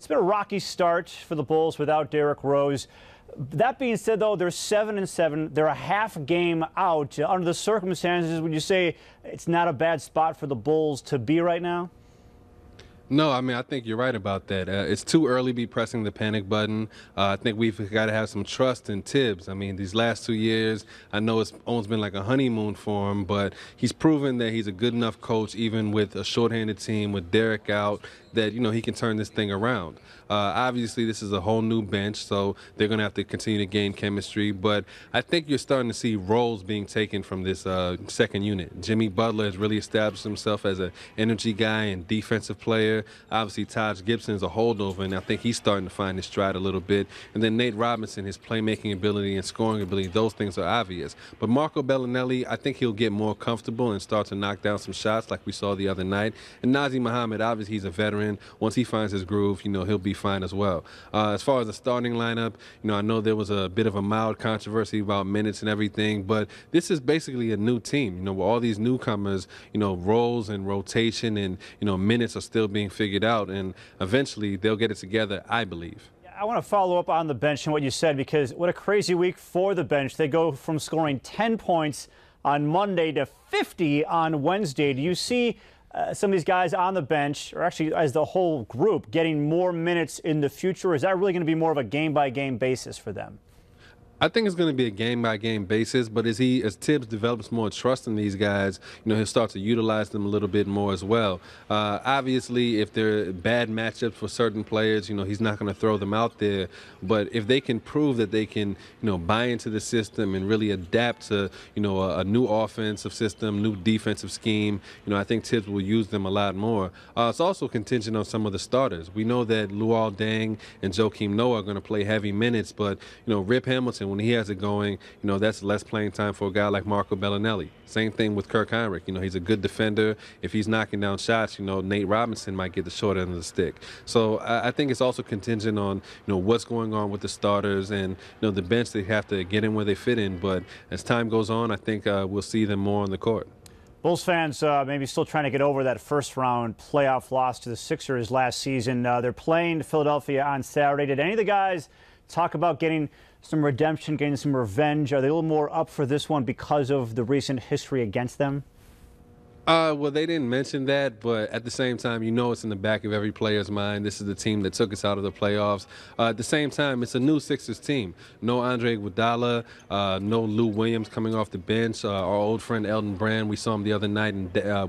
It's been a rocky start for the Bulls without Derrick Rose. That being said, though, they're 7-7. They're a half game out. Under the circumstances, would you say it's not a bad spot for the Bulls to be right now? No, I mean, I think you're right about that. It's too early to be pressing the panic button. I think we've got to have some trust in Tibbs. I mean, these last 2 years, I know it's almost been like a honeymoon for him, but he's proven that he's a good enough coach, even with a shorthanded team, with Derrick out, that, he can turn this thing around. Obviously, this is a whole new bench, so they're going to have to continue to gain chemistry. But I think you're starting to see roles being taken from this second unit. Jimmy Butler has really established himself as an energy guy and defensive player. Obviously, Taj Gibson is a holdover, and I think he's starting to find his stride a little bit. And then Nate Robinson, his playmaking ability and scoring ability, those things are obvious. But Marco Bellinelli, I think he'll get more comfortable and start to knock down some shots like we saw the other night. And Nazr Muhammad, obviously, he's a veteran. Once he finds his groove, he'll be fine as well. As far as the starting lineup, I know there was a bit of a mild controversy about minutes and everything, but this is basically a new team. With all these newcomers, roles and rotation and, minutes are still being figured out, and eventually they'll get it together, I believe. I want to follow up on the bench and what you said, because what a crazy week for the bench. They go from scoring 10 points on Monday to 50 on Wednesday. Do you see some of these guys on the bench, or actually as the whole group, getting more minutes in the future? Or is that really going to be more of a game-by-game basis for them? I think it's going to be a game-by-game basis, but as Tibbs develops more trust in these guys, he'll start to utilize them a little bit more as well. Obviously, if there are bad matchups for certain players, he's not going to throw them out there. But if they can prove that they can, buy into the system and really adapt to, a new offensive system, new defensive scheme, I think Tibbs will use them a lot more. It's also contingent on some of the starters. We know that Luol Deng and Joakim Noah are going to play heavy minutes, but, Rip Hamilton, when he has it going, that's less playing time for a guy like Marco Bellinelli. Same thing with Kirk Heinrich. He's a good defender. If he's knocking down shots, Nate Robinson might get the short end of the stick. So I think it's also contingent on, what's going on with the starters and, the bench. They have to get in where they fit in. But as time goes on, I think we'll see them more on the court. Bulls fans maybe still trying to get over that first-round playoff loss to the Sixers last season. They're playing Philadelphia on Saturday. Did any of the guys talk about getting some redemption, getting some revenge? Are they a little more up for this one because of the recent history against them? Well, they didn't mention that, but at the same time, it's in the back of every player's mind. This is the team that took us out of the playoffs. At the same time, it's a new Sixers team. No Andre Iguodala, no Lou Williams coming off the bench. Our old friend Elton Brand, we saw him the other night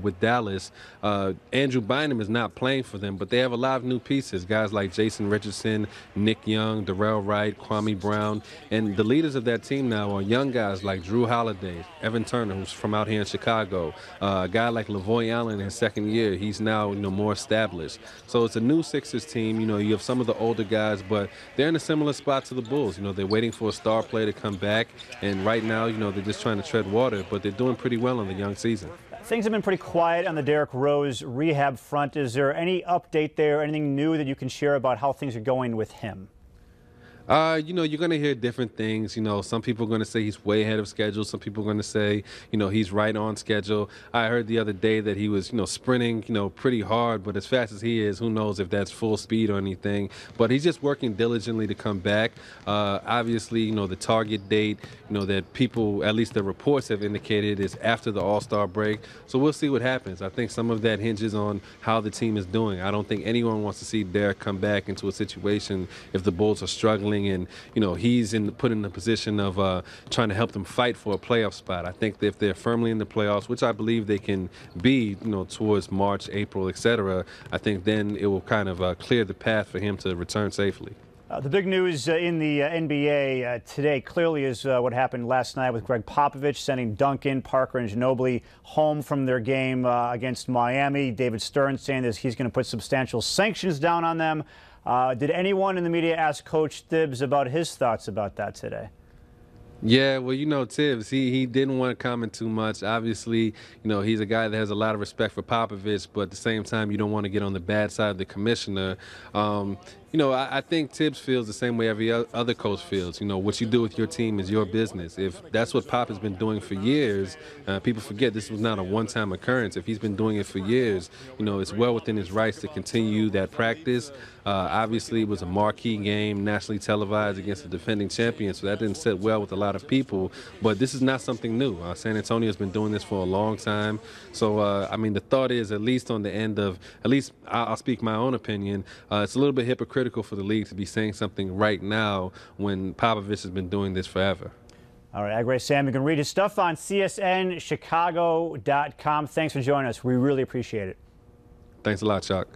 with Dallas. Andrew Bynum is not playing for them, but they have a lot of new pieces. Guys like Jason Richardson, Nick Young, Darrell Wright, Kwame Brown. And the leaders of that team now are young guys like Drew Holiday, Evan Turner, who's from out here in Chicago, guy like Lavoy Allen in his second year. He's now more established. So it's a new Sixers team. You have some of the older guys, but they're in a similar spot to the Bulls. They're waiting for a star player to come back, and right now, they're just trying to tread water, but they're doing pretty well in the young season. Things have been pretty quiet on the Derrick Rose rehab front. Is there any update there, anything new that you can share about how things are going with him? You're going to hear different things. Some people are going to say he's way ahead of schedule. Some people are going to say, he's right on schedule. I heard the other day that he was, sprinting, pretty hard, but as fast as he is, who knows if that's full speed or anything. But he's just working diligently to come back. Obviously, the target date, that people, at least the reports have indicated, is after the All-Star break. So we'll see what happens. I think some of that hinges on how the team is doing. I don't think anyone wants to see Derrick come back into a situation if the Bulls are struggling and he's put in the position of trying to help them fight for a playoff spot. I think that if they're firmly in the playoffs, which I believe they can be, towards March, April, etc., I think then it will kind of clear the path for him to return safely. The big news in the NBA today clearly is what happened last night with Greg Popovich sending Duncan, Parker, and Ginobili home from their game against Miami. David Stern saying that he's going to put substantial sanctions down on them. Did anyone in the media ask Coach Tibbs about his thoughts about that today? Yeah, well, Tibbs, he didn't want to comment too much. Obviously, he's a guy that has a lot of respect for Popovich, but at the same time, you don't want to get on the bad side of the commissioner. I think Tibbs feels the same way every other coach feels. What you do with your team is your business. If that's what Pop has been doing for years, people forget this was not a one-time occurrence. If he's been doing it for years, it's well within his rights to continue that practice. Obviously, it was a marquee game, nationally televised against the defending champion, so that didn't sit well with a lot of people. But this is not something new. San Antonio has been doing this for a long time. So, the thought is, at least on the end of, at least I'll speak my own opinion, it's a little bit hypocritical for the league to be saying something right now when Popovich has been doing this forever. All right, Aggrey Sam, you can read his stuff on csnchicago.com. Thanks for joining us. We really appreciate it. Thanks a lot, Chuck.